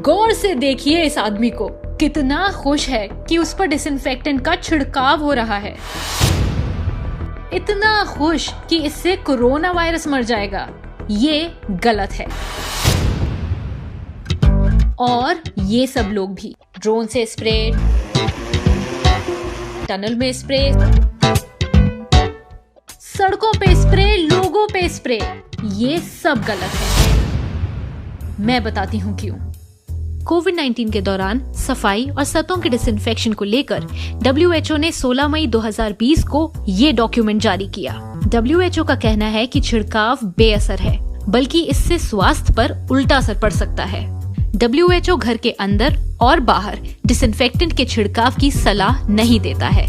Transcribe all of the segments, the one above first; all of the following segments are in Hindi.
गौर से देखिए इस आदमी को, कितना खुश है कि उस पर डिसइंफेक्टेंट का छिड़काव हो रहा है। इतना खुश कि इससे कोरोना वायरस मर जाएगा। ये गलत है। और ये सब लोग भी ड्रोन से स्प्रे, टनल में स्प्रे, सड़कों पे स्प्रे, लोगों पे स्प्रे, ये सब गलत है। मैं बताती हूँ क्यों। कोविड-19 के दौरान सफाई और सतहों के डिसइंफेक्शन को लेकर WHO ने 16 मई 2020 को ये डॉक्यूमेंट जारी किया। WHO का कहना है कि छिड़काव बेअसर है, बल्कि इससे स्वास्थ्य पर उल्टा असर पड़ सकता है। WHO घर के अंदर और बाहर डिसइंफेक्टेंट के छिड़काव की सलाह नहीं देता है।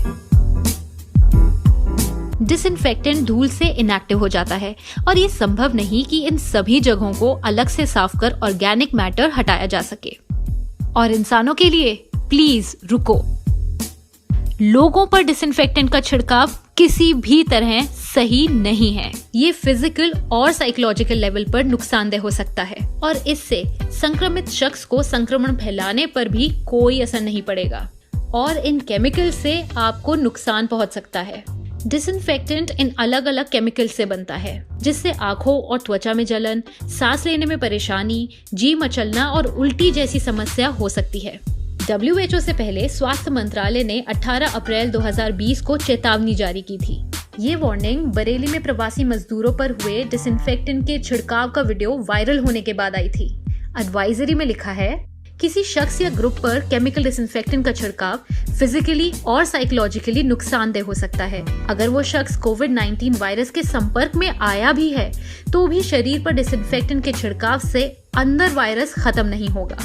डिसइंफेक्टेंट धूल से इनएक्टिव हो जाता है और ये संभव नहीं कि इन सभी जगहों को अलग से साफ कर ऑर्गेनिक मैटर हटाया जा सके। और इंसानों के लिए प्लीज रुको। लोगों पर डिसइंफेक्टेंट का छिड़काव किसी भी तरह सही नहीं है। ये फिजिकल और साइकोलॉजिकल लेवल पर नुकसानदेह हो सकता है और इससे संक्रमित शख्स को संक्रमण फैलाने पर भी कोई असर नहीं पड़ेगा और इन केमिकल से आपको नुकसान पहुंच सकता है। डिसइंफेक्टेंट इन अलग अलग केमिकल से बनता है, जिससे आंखों और त्वचा में जलन, सांस लेने में परेशानी, जी मचलना और उल्टी जैसी समस्या हो सकती है। WHO से पहले स्वास्थ्य मंत्रालय ने 18 अप्रैल 2020 को चेतावनी जारी की थी। ये वार्निंग बरेली में प्रवासी मजदूरों पर हुए डिसइंफेक्टेंट के छिड़काव का वीडियो वायरल होने के बाद आई थी। एडवाइजरी में लिखा है, किसी शख्स या ग्रुप पर केमिकल डिसइंफेक्टेंट का छिड़काव फिजिकली और साइकोलॉजिकली नुकसानदेह हो सकता है। अगर वो शख्स कोविड-19 वायरस के संपर्क में आया भी है तो भी शरीर पर डिसइंफेक्टेंट के छिड़काव से अंदर वायरस खत्म नहीं होगा।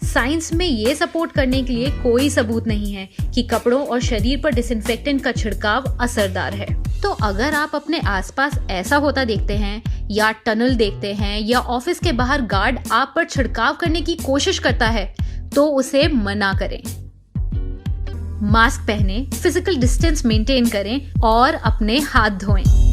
साइंस में ये सपोर्ट करने के लिए कोई सबूत नहीं है कि कपड़ों और शरीर पर डिसइंफेक्टेंट का छिड़काव असरदार है। तो अगर आप अपने आसपास ऐसा होता देखते हैं या टनल देखते हैं या ऑफिस के बाहर गार्ड आप पर छिड़काव करने की कोशिश करता है तो उसे मना करें। मास्क पहनें, फिजिकल डिस्टेंस मेंटेन करें और अपने हाथ धोएं।